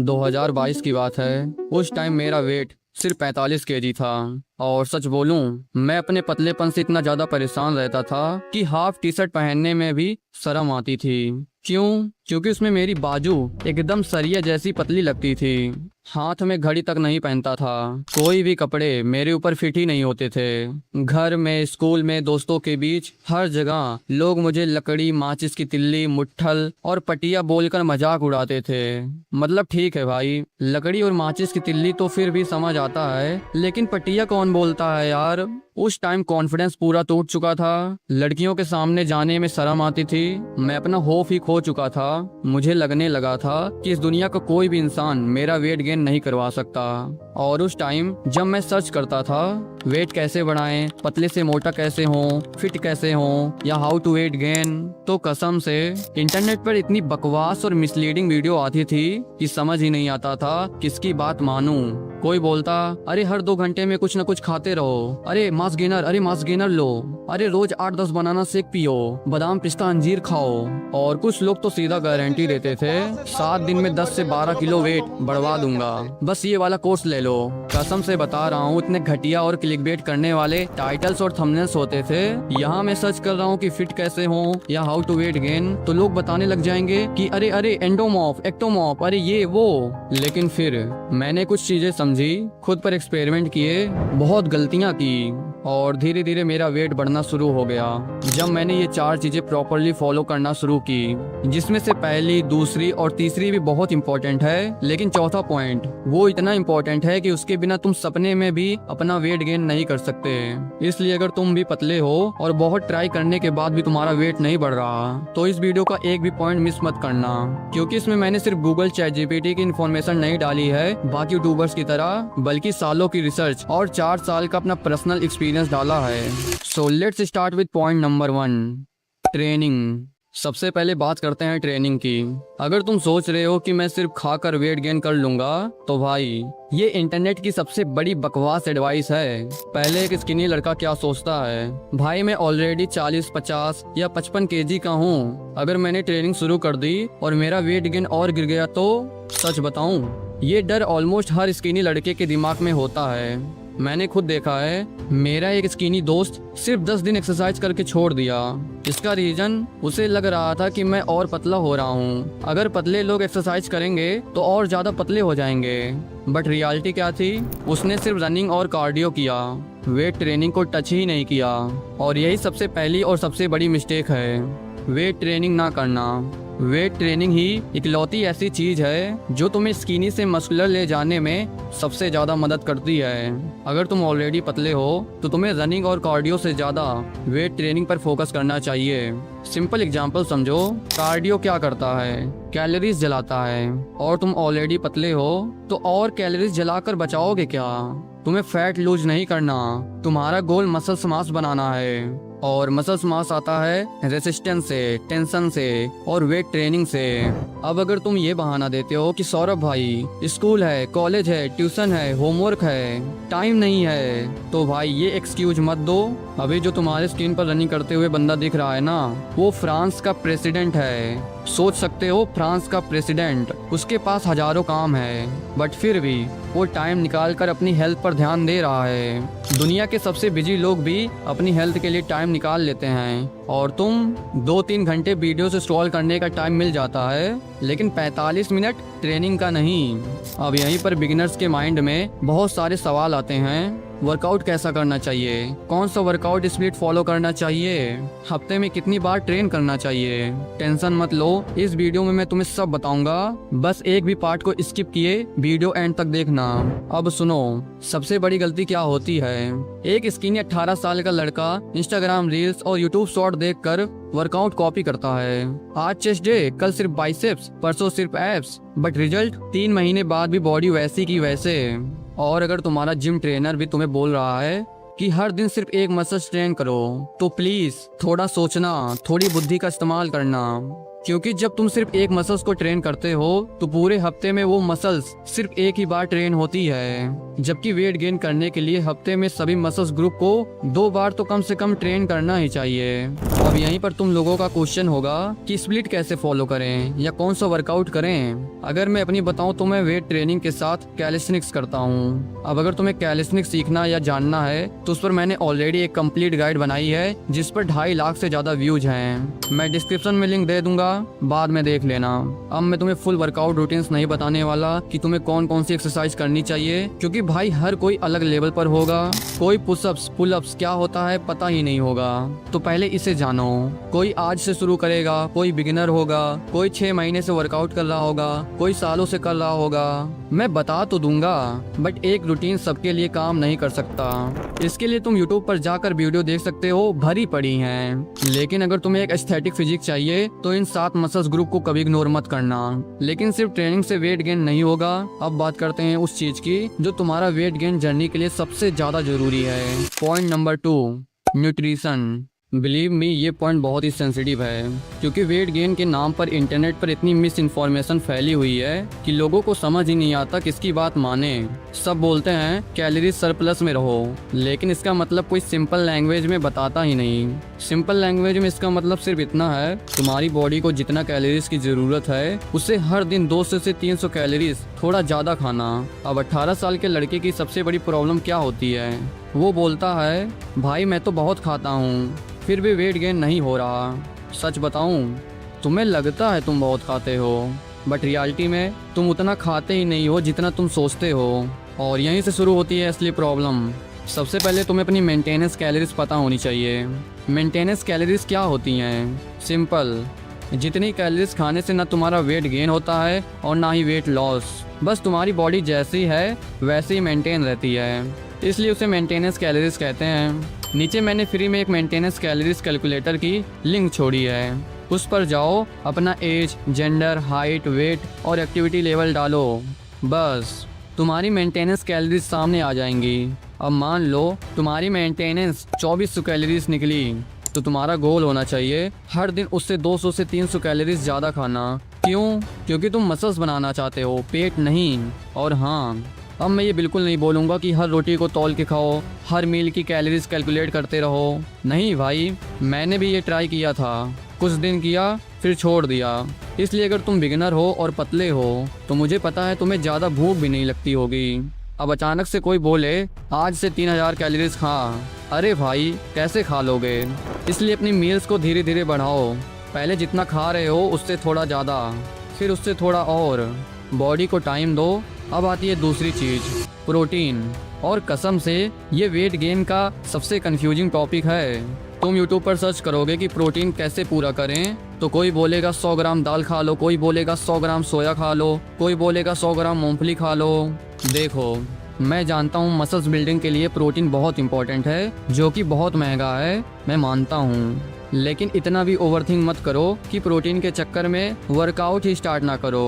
2022 की बात है। उस टाइम मेरा वेट सिर्फ 45 केजी था। और सच बोलूं, मैं अपने पतलेपन से इतना ज्यादा परेशान रहता था कि हाफ टी शर्ट पहनने में भी शर्म आती थी। क्यों? क्योंकि उसमें मेरी बाजू एकदम सरिया जैसी पतली लगती थी। हाथ में घड़ी तक नहीं पहनता था। कोई भी कपड़े मेरे ऊपर फिट ही नहीं होते थे। घर में, स्कूल में, दोस्तों के बीच, हर जगह लोग मुझे लकड़ी, माचिस की तिल्ली, मुट्ठल और पटिया बोलकर मजाक उड़ाते थे। मतलब ठीक है भाई, लकड़ी और माचिस की तिल्ली तो फिर भी समझ आता है, लेकिन पटिया कौन बोलता है यार। उस टाइम कॉन्फिडेंस पूरा टूट चुका था। लड़कियों के सामने जाने में शर्म आती थी। मैं अपना होप ही खो चुका था। मुझे लगने लगा था कि इस दुनिया का कोई भी इंसान मेरा वेट गेन नहीं करवा सकता। और उस टाइम जब मैं सर्च करता था वेट कैसे बढ़ाएं, पतले से मोटा कैसे हों, फिट कैसे हों, या हाउ टू वेट गेन, तो कसम से इंटरनेट पर इतनी बकवास और मिसलीडिंग वीडियो आती थी कि समझ ही नहीं आता था किसकी बात मानूं। कोई बोलता, अरे हर 2 घंटे में कुछ न कुछ खाते रहो, अरे मास गेनर, अरे मास गेनर लो, अरे रोज 8-10 बनाना शेक पियो, बादाम पिस्ता अंजीर खाओ। और कुछ लोग तो सीधा गारंटी देते थे 7 दिन में 10 से 12 किलो वेट बढ़वा दूंगा, बस ये वाला कोर्स ले लो। कसम से बता रहा हूँ, इतने घटिया और क्लिकबेट करने वाले टाइटल्स और थंबनेल्स होते थे। यहाँ मैं सर्च कर रहा हूँ कि फिट कैसे हो या हाउ टू वेट गेन, तो लोग बताने लग जाएंगे कि अरे अरे एंडोमॉर्फ, एक्टोमॉर्फ, अरे ये वो। लेकिन फिर मैंने कुछ चीजें समझी, खुद पर एक्सपेरिमेंट किए, बहुत गलतियां की, और धीरे धीरे मेरा वेट बढ़ना शुरू हो गया। जब मैंने ये 4 चीजें प्रॉपरली फॉलो करना शुरू की, जिसमें से पहली, दूसरी और तीसरी भी बहुत इंपॉर्टेंट है, लेकिन चौथा पॉइंट वो इतना इंपॉर्टेंट है कि उसके बिना तुम सपने में भी अपना वेट गेन नहीं कर सकते। इसलिए अगर तुम भी पतले हो और बहुत ट्राई करने के बाद भी तुम्हारा वेट नहीं बढ़ रहा, तो इस वीडियो का एक भी पॉइंट मिस मत करना, क्योंकि इसमें मैंने सिर्फ गूगल चैट जीपीटी की इन्फॉर्मेशन नहीं डाली है बाकी यूट्यूबर्स की तरह, बल्कि सालों की रिसर्च और 4 साल का अपना पर्सनल एक्सपीरियंस डाला है। So let's start with point number 1, training. सबसे पहले बात करते हैं ट्रेनिंग की। अगर तुम सोच रहे हो कि मैं सिर्फ खाकर वेट गेन कर लूंगा, तो भाई ये इंटरनेट की सबसे बड़ी बकवास एडवाइस है। पहले एक स्किनी लड़का क्या सोचता है, भाई मैं ऑलरेडी 40, 50 या 55 केजी का हूँ, अगर मैंने ट्रेनिंग शुरू कर दी और मेरा वेट गेन और गिर गया तो? सच बताऊं, ये डर ऑलमोस्ट हर स्किनी लड़के के दिमाग में होता है। मैंने खुद देखा है, मेरा एक स्किनी दोस्त सिर्फ 10 दिन एक्सरसाइज करके छोड़ दिया। इसका रीजन, उसे लग रहा था कि मैं और पतला हो रहा हूँ, अगर पतले लोग एक्सरसाइज करेंगे तो और ज्यादा पतले हो जाएंगे। बट रियलिटी क्या थी? उसने सिर्फ रनिंग और कार्डियो किया, वेट ट्रेनिंग को टच ही नहीं किया। और यही सबसे पहली और सबसे बड़ी मिस्टेक है, वेट ट्रेनिंग ना करना। वेट ट्रेनिंग ही इकलौती ऐसी चीज है जो तुम्हें स्किनी से मस्कुलर ले जाने में सबसे ज्यादा मदद करती है। अगर तुम ऑलरेडी पतले हो तो तुम्हें रनिंग और कार्डियो से ज्यादा वेट ट्रेनिंग पर फोकस करना चाहिए। सिंपल एग्जांपल समझो, कार्डियो क्या करता है? कैलोरीज जलाता है। और तुम ऑलरेडी पतले हो तो और कैलोरीज जलाकर बचाओगे क्या? तुम्हें फैट लूज नहीं करना, तुम्हारा गोल मसल्स मास बनाना है। और मसल्स मास आता है रेसिस्टेंस से, टेंशन से और वेट ट्रेनिंग से। अब अगर तुम ये बहाना देते हो कि सौरभ भाई स्कूल है, कॉलेज है, ट्यूशन है, होमवर्क है, टाइम नहीं है, तो भाई ये एक्सक्यूज मत दो। अभी जो तुम्हारे स्क्रीन पर रनिंग करते हुए बंदा दिख रहा है ना, वो फ्रांस का प्रेसिडेंट है। सोच सकते हो, फ्रांस का प्रेसिडेंट, उसके पास हजारों काम है, बट फिर भी वो टाइम निकाल कर अपनी हेल्थ पर ध्यान दे रहा है। दुनिया के सबसे बिजी लोग भी अपनी हेल्थ के लिए टाइम निकाल लेते हैं, और तुम 2-3 घंटे वीडियो से स्क्रॉल करने का टाइम मिल जाता है, लेकिन 45 मिनट ट्रेनिंग का नहीं। अब यहीं पर बिगिनर्स के माइंड में बहुत सारे सवाल आते हैं। वर्कआउट कैसा करना चाहिए? कौन सा वर्कआउट स्प्लिट फॉलो करना चाहिए? हफ्ते में कितनी बार ट्रेन करना चाहिए? टेंशन मत लो, इस वीडियो में मैं तुम्हें सब बताऊंगा, बस एक भी पार्ट को स्किप किए वीडियो एंड तक देखना। अब सुनो, सबसे बड़ी गलती क्या होती है? एक स्किनी 18 साल का लड़का इंस्टाग्राम रील्स और यूट्यूब शॉर्ट देखकर वर्कआउट कॉपी करता है। आज चेस्ट डे, कल सिर्फ बाइसेप्स, परसों सिर्फ एब्स, बट रिजल्ट 3 महीने बाद भी बॉडी वैसी की वैसे। और अगर तुम्हारा जिम ट्रेनर भी तुम्हें बोल रहा है कि हर दिन सिर्फ एक मसल ट्रेन करो, तो प्लीज थोड़ा सोचना, थोड़ी बुद्धि का इस्तेमाल करना। क्योंकि जब तुम सिर्फ एक मसल्स को ट्रेन करते हो तो पूरे हफ्ते में वो मसल्स सिर्फ एक ही बार ट्रेन होती है, जबकि वेट गेन करने के लिए हफ्ते में सभी मसल्स ग्रुप को 2 बार तो कम से कम ट्रेन करना ही चाहिए। अब यहीं पर तुम लोगों का क्वेश्चन होगा कि स्प्लिट कैसे फॉलो करें या कौन सा वर्कआउट करें। अगर मैं अपनी बताऊं तो मैं वेट ट्रेनिंग के साथ कैलिस्थेनिक्स करता हूं। अब अगर तुम्हें कैलिस्थेनिक्स सीखना या जानना है तो उस पर मैंने ऑलरेडी एक कंप्लीट गाइड बनाई है जिस पर 2.5 लाख से ज्यादा व्यूज हैं। मैं डिस्क्रिप्शन में लिंक दे दूंगा, बाद में देख लेना। अब मैं तुम्हें फुल वर्कआउट रूटीन्स नहीं बताने वाला कि तुम्हें कौन कौन सी एक्सरसाइज करनी चाहिए, क्योंकि भाई हर कोई अलग लेवल पर होगा। कोई पुशअप्स पुलअप्स क्या होता है पता ही नहीं होगा, तो पहले इसे जानो। कोई आज से शुरू करेगा, कोई बिगिनर होगा, कोई 6 महीने से वर्कआउट कर रहा होगा, कोई सालों से कर रहा होगा। मैं बता तो दूंगा बट एक रूटीन सबके लिए काम नहीं कर सकता। इसके लिए तुम यूट्यूब पर जाकर वीडियो देख सकते हो, भरी पड़ी हैं। लेकिन अगर तुम्हें एक एस्थेटिक फिजिक चाहिए तो इन 7 मसल्स ग्रुप को कभी इग्नोर मत करना। लेकिन सिर्फ ट्रेनिंग से वेट गेन नहीं होगा। अब बात करते हैं उस चीज की जो तुम्हारा वेट गेन जर्नी के लिए सबसे ज्यादा जरूरी है। Point number 2, nutrition. Believe me, ये पॉइंट बहुत ही सेंसिटिव है, क्योंकि वेट गेन के नाम पर इंटरनेट पर इतनी मिस इन्फॉर्मेशन फैली हुई है कि लोगों को समझ ही नहीं आता किसकी बात माने। सब बोलते हैं कैलोरी सरप्लस में रहो, लेकिन इसका मतलब कोई सिंपल लैंग्वेज में बताता ही नहीं। सिंपल लैंग्वेज में इसका मतलब सिर्फ इतना है, तुम्हारी बॉडी को जितना कैलोरीज की जरूरत है उससे हर दिन 200 से 300 कैलोरीज थोड़ा ज्यादा खाना। अब 18 साल के लड़के की सबसे बड़ी प्रॉब्लम क्या होती है? वो बोलता है भाई मैं तो बहुत खाता हूँ फिर भी वेट गेन नहीं हो रहा। सच बताऊं, तुम्हें लगता है तुम बहुत खाते हो बट रियलिटी में तुम उतना खाते ही नहीं हो जितना तुम सोचते हो। और यहीं से शुरू होती है असली प्रॉब्लम। सबसे पहले तुम्हें अपनी मेंटेनेंस कैलोरीज पता होनी चाहिए। मेंटेनेंस कैलोरीज क्या होती हैं? सिंपल, जितनी कैलोरीज खाने से ना तुम्हारा वेट गेन होता है और ना ही वेट लॉस। बस तुम्हारी बॉडी जैसी है वैसे ही मेंटेन रहती है, इसलिए उसे मेंटेनेंस कैलोरीज कहते हैं। नीचे मैंने फ्री में एक मेंटेनेंस कैलोरीज कैलकुलेटर की लिंक छोड़ी है, उस पर जाओ, अपना एज, जेंडर, हाइट, वेट और एक्टिविटी लेवल डालो, बस तुम्हारी मेंटेनेंस कैलोरीज सामने आ जाएंगी। अब मान लो तुम्हारी मेंटेनेंस 2400 कैलोरीज निकली, तो तुम्हारा गोल होना चाहिए हर दिन उससे 200 से 300 कैलोरीज ज़्यादा खाना। क्यों? क्योंकि तुम मसल्स बनाना चाहते हो, पेट नहीं। और हाँ, अब मैं ये बिल्कुल नहीं बोलूँगा कि हर रोटी को तौल के खाओ, हर मील की कैलोरीज कैलकुलेट करते रहो। नहीं भाई, मैंने भी ये ट्राई किया था, कुछ दिन किया फिर छोड़ दिया। इसलिए अगर तुम बिगिनर हो और पतले हो तो मुझे पता है तुम्हें ज़्यादा भूख भी नहीं लगती होगी। अब अचानक से कोई बोले आज से 3000 कैलोरीज खा, अरे भाई कैसे खा लोगे? इसलिए अपनी मील्स को धीरे धीरे बढ़ाओ। पहले जितना खा रहे हो उससे थोड़ा ज़्यादा, फिर उससे थोड़ा और। बॉडी को टाइम दो। अब आती है दूसरी चीज, प्रोटीन। और कसम से ये वेट गेन का सबसे कंफ्यूजिंग टॉपिक है। तुम यूट्यूब पर सर्च करोगे कि प्रोटीन कैसे पूरा करें, तो कोई बोलेगा 100 ग्राम दाल खा लो, कोई बोलेगा 100 ग्राम सोया खा लो, कोई बोलेगा 100 ग्राम मूंगफली खा लो। देखो, मैं जानता हूँ मसल्स बिल्डिंग के लिए प्रोटीन बहुत इंपॉर्टेंट है, जो कि बहुत महंगा है, मैं मानता हूँ। लेकिन इतना भी ओवरथिंक मत करो कि प्रोटीन के चक्कर में वर्कआउट ही स्टार्ट ना करो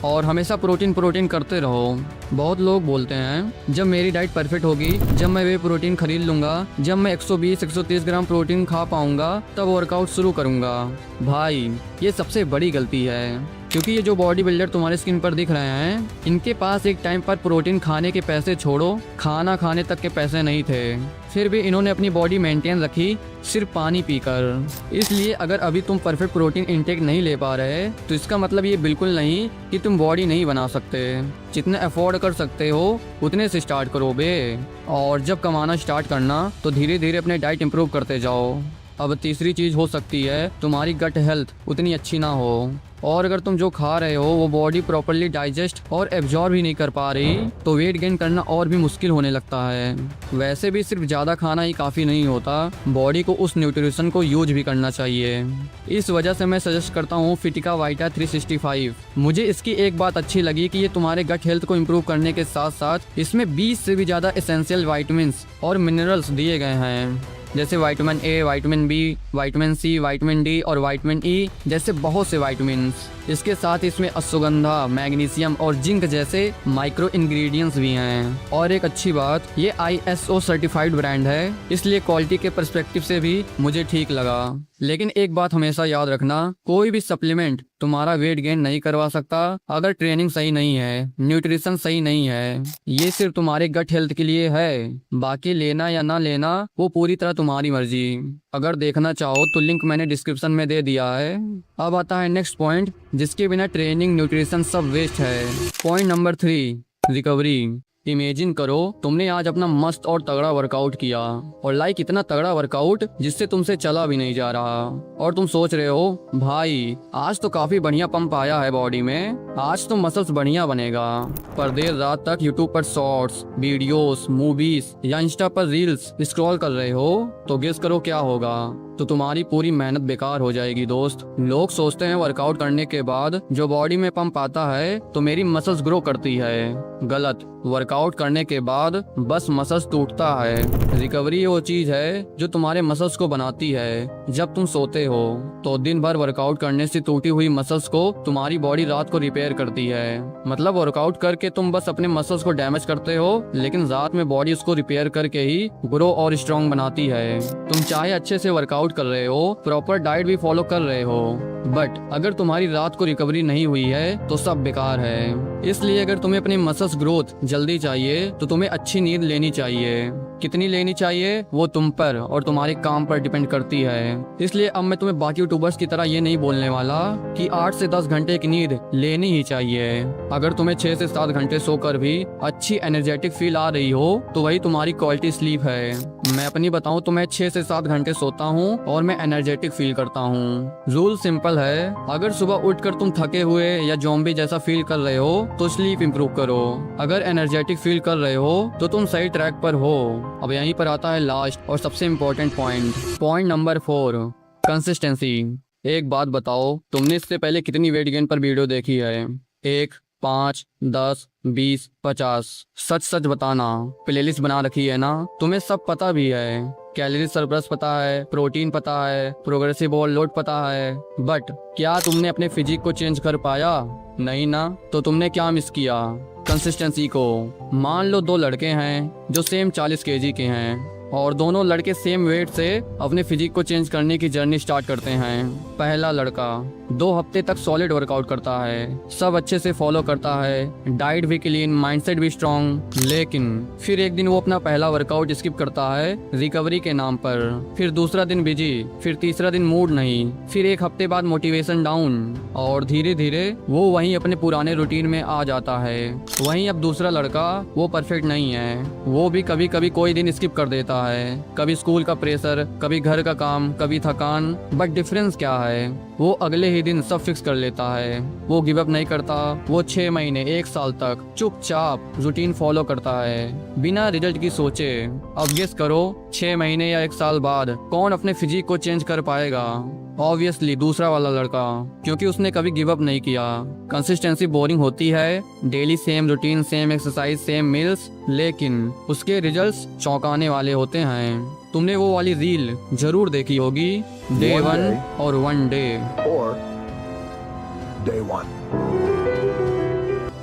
और हमेशा प्रोटीन प्रोटीन करते रहो। बहुत लोग बोलते हैं जब मेरी डाइट परफेक्ट होगी, जब मैं वे प्रोटीन खरीद लूँगा, जब मैं 120-130 ग्राम प्रोटीन खा पाऊँगा तब वर्कआउट शुरू करूँगा। भाई ये सबसे बड़ी गलती है, क्योंकि ये जो बॉडी बिल्डर तुम्हारे स्क्रीन पर दिख रहे हैं, इनके पास एक टाइम पर प्रोटीन खाने के पैसे छोड़ो, खाना खाने तक के पैसे नहीं थे, फिर भी इन्होंने अपनी बॉडी मेंटेन रखी सिर्फ पानी पीकर। इसलिए अगर अभी तुम परफेक्ट प्रोटीन इंटेक नहीं ले पा रहे तो इसका मतलब ये बिल्कुल नहीं कि तुम बॉडी नहीं बना सकते। जितने अफोर्ड कर सकते हो उतने से स्टार्ट करो बे। और जब कमाना स्टार्ट करना तो धीरे धीरे अपने डाइट इंप्रूव करते जाओ। अब तीसरी चीज़ हो सकती है तुम्हारी गट हेल्थ उतनी अच्छी ना हो, और अगर तुम जो खा रहे हो वो बॉडी प्रॉपर्ली डाइजेस्ट और एब्जॉर्ब ही नहीं कर पा रही तो वेट गेन करना और भी मुश्किल होने लगता है। वैसे भी सिर्फ ज़्यादा खाना ही काफ़ी नहीं होता, बॉडी को उस न्यूट्रिशन को यूज भी करना चाहिए। इस वजह से मैं सजेस्ट करता हूँ फिटिका वाइटा 365। मुझे इसकी एक बात अच्छी लगी कि ये तुम्हारे गट हेल्थ को इम्प्रूव करने के साथ साथ इसमें 20 से भी ज़्यादा एसेंशियल वाइटामिन और मिनरल्स दिए गए हैं, जैसे vitamin A, vitamin B, vitamin C, vitamin D और विटामिन ई जैसे बहुत से विटामिन। इसके साथ इसमें अश्वगंधा, मैग्नीशियम और जिंक जैसे माइक्रो इंग्रेडिएंट्स भी हैं। और एक अच्छी बात, ये ISO सर्टिफाइड ब्रांड है, इसलिए क्वालिटी के पर्सपेक्टिव से भी मुझे ठीक लगा। लेकिन एक बात हमेशा याद रखना, कोई भी सप्लीमेंट तुम्हारा वेट गेन नहीं करवा सकता अगर ट्रेनिंग सही नहीं है, न्यूट्रिशन सही नहीं है। ये सिर्फ तुम्हारे गट हेल्थ के लिए है, बाकी लेना या ना लेना वो पूरी तरह तुम्हारी मर्जी। अगर देखना चाहो तो लिंक मैंने डिस्क्रिप्शन में दे दिया है। अब आता है नेक्स्ट पॉइंट, जिसके बिना ट्रेनिंग न्यूट्रिशन सब वेस्ट है। Point number 3, recovery. इमेजिन करो तुमने आज अपना मस्त और तगड़ा वर्कआउट किया, और लाइक इतना तगड़ा वर्कआउट जिससे तुमसे चला भी नहीं जा रहा, और तुम सोच रहे हो भाई आज तो काफी बढ़िया पंप आया है बॉडी में, आज तो मसल्स बढ़िया बनेगा। पर देर रात तक यूट्यूब पर शॉर्ट्स, वीडियोस, मूवीज या इंस्टा पर रील्स स्क्रॉल कर रहे हो, तो गेस करो क्या होगा। तो तुम्हारी पूरी मेहनत बेकार हो जाएगी दोस्त। लोग सोचते हैं वर्कआउट करने के बाद जो बॉडी में पंप आता है तो मेरी मसल्स ग्रो करती है। गलत। वर्कआउट करने के बाद बस मसल्स टूटता है। रिकवरी वो चीज है जो तुम्हारे मसल्स को बनाती है। जब तुम सोते हो तो दिन भर वर्कआउट करने से टूटी हुई मसल्स को तुम्हारी बॉडी रात को रिपेयर करती है। मतलब वर्कआउट करके तुम बस अपने मसल्स को डैमेज करते हो, लेकिन रात में बॉडी उसको रिपेयर करके ही ग्रो और स्ट्रॉन्ग बनाती है। तुम चाहे अच्छे से वर्कआउट कर रहे हो, प्रॉपर डाइट भी फॉलो कर रहे हो, बट अगर तुम्हारी रात को रिकवरी नहीं हुई है तो सब बेकार है। इसलिए अगर तुम्हें अपनी मसल्स ग्रोथ जल्दी चाहिए तो तुम्हें अच्छी नींद लेनी चाहिए। कितनी लेनी चाहिए वो तुम पर और तुम्हारे काम पर डिपेंड करती है। इसलिए अब मैं तुम्हें बाकी यूट्यूबर्स की तरह ये नहीं बोलने वाला कि 8 से 10 घंटे की नींद लेनी ही चाहिए। अगर तुम्हें 6 से 7 घंटे सोकर भी अच्छी एनर्जेटिक फील आ रही हो तो वही तुम्हारी क्वालिटी स्लीप है। मैं अपनी बताऊं तो मैं 6 से 7 घंटे सोता हूं और मैं एनर्जेटिक फील करता हूं। रूल सिंपल है, अगर सुबह उठकर तुम थके हुए या ज़ॉम्बी जैसा फील कर रहे हो तो स्लीप इंप्रूव करो। अगर एनर्जेटिक फील कर रहे हो तो तुम सही ट्रैक पर हो। अब यहीं पर आता है लास्ट और सबसे इम्पोर्टेंट पॉइंट नंबर 4, कंसिस्टेंसी। एक बात बताओ, तुमने इससे पहले कितनी वेट गेन पर वीडियो देखी है? 1, 5, 10, 20, 50? सच सच बताना। प्लेलिस्ट बना रखी है ना? तुम्हें सब पता भी है, कैलोरी सरप्लस पता है, प्रोटीन पता है, प्रोग्रेसिव ओवरलोड पता है, बट क्या तुमने अपने फिजिक को चेंज कर पाया? नहीं ना। तो तुमने क्या मिस किया? कंसिस्टेंसी को। मान लो 2 लड़के हैं जो सेम 40 kg के हैं और दोनों लड़के सेम वेट से अपने फिजिक को चेंज करने की जर्नी स्टार्ट करते हैं। पहला लड़का 2 हफ्ते तक सॉलिड वर्कआउट करता है, सब अच्छे से फॉलो करता है, डाइट भी क्लीन, माइंडसेट भी स्ट्रॉन्ग, लेकिन फिर एक दिन वो अपना पहला वर्कआउट स्किप करता है रिकवरी के नाम पर। फिर दूसरा दिन बिजी, फिर तीसरा दिन मूड नहीं, फिर 1 हफ्ते बाद मोटिवेशन डाउन, और धीरे धीरे वो वहीं अपने पुराने रूटीन में आ जाता है। वहीं अब दूसरा लड़का, वो परफेक्ट नहीं है, वो भी कभी कभी कोई दिन स्किप कर देता है, कभी स्कूल का प्रेशर, कभी घर का काम, कभी थकान, बट डिफरेंस क्या है? वो अगले ही दिन सब फिक्स कर लेता है। वो गिव अप नहीं करता, वो 6 महीने 1 साल तक चुपचाप रूटीन फॉलो करता है बिना रिजल्ट की सोचे। अब गेस करो 6 महीने या 1 साल बाद कौन अपने फिजिक को चेंज कर पाएगा? ऑब्वियसली दूसरा वाला लड़का, क्योंकि उसने कभी गिव अप नहीं किया। कंसिस्टेंसी बोरिंग होती है, daily same routine, same exercise, same meals, लेकिन उसके रिजल्ट्स चौंकाने वाले होते हैं। तुमने वो वाली रील जरूर देखी होगी, डे 1 और 1 डे, Day 1.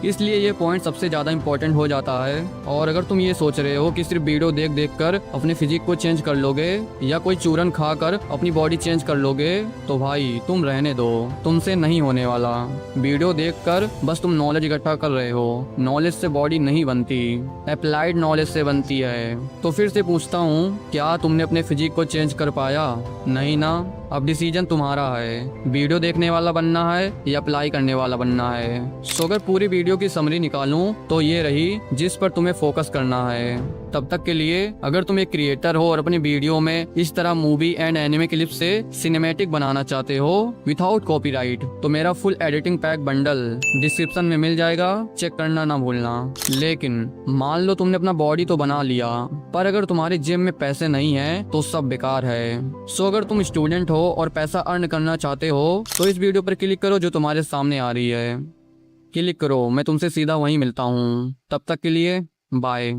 इसलिए ये पॉइंट सबसे ज़्यादा इम्पोर्टेंट हो जाता है। और अगर तुम ये सोच रहे हो कि सिर्फ वीडियो देख देख कर अपने फिजिक को चेंज कर लोगे या कोई चूरन खाकर अपनी बॉडी चेंज कर लोगे, तो भाई तुम रहने दो, तुमसे नहीं होने वाला। वीडियो देखकर बस तुम नॉलेज इकट्ठा कर रहे हो, नॉलेज से बॉडी नहीं बनती, अप्लाइड नॉलेज से बनती है। तो फिर से पूछता हूँ, क्या तुमने अपने फिजिक को चेंज कर पाया? नहीं ना। अब डिसीजन तुम्हारा है, वीडियो देखने वाला बनना है या अप्लाई करने वाला बनना है। सो अगर पूरी वीडियो की समरी निकालूं तो ये रही जिस पर तुम्हें फोकस करना है। तब तक के लिए अगर तुम एक क्रिएटर हो और अपनी वीडियो में इस तरह मूवी एंड एनिमे क्लिप से सिनेमैटिक बनाना चाहते हो विदाउट कॉपीराइट, तो मेरा full editing pack bundle description में मिल जाएगा, चेक करना ना भूलना। लेकिन मान लो तुमने अपना बॉडी तो बना लिया, पर अगर तुम्हारे जिम में पैसे नहीं है तो सब बेकार है। सो अगर तुम स्टूडेंट हो और पैसा अर्न करना चाहते हो तो इस वीडियो पर क्लिक करो जो तुम्हारे सामने आ रही है। क्लिक करो, मैं तुमसे सीधा वहीं मिलता हूँ। तब तक के लिए बाय।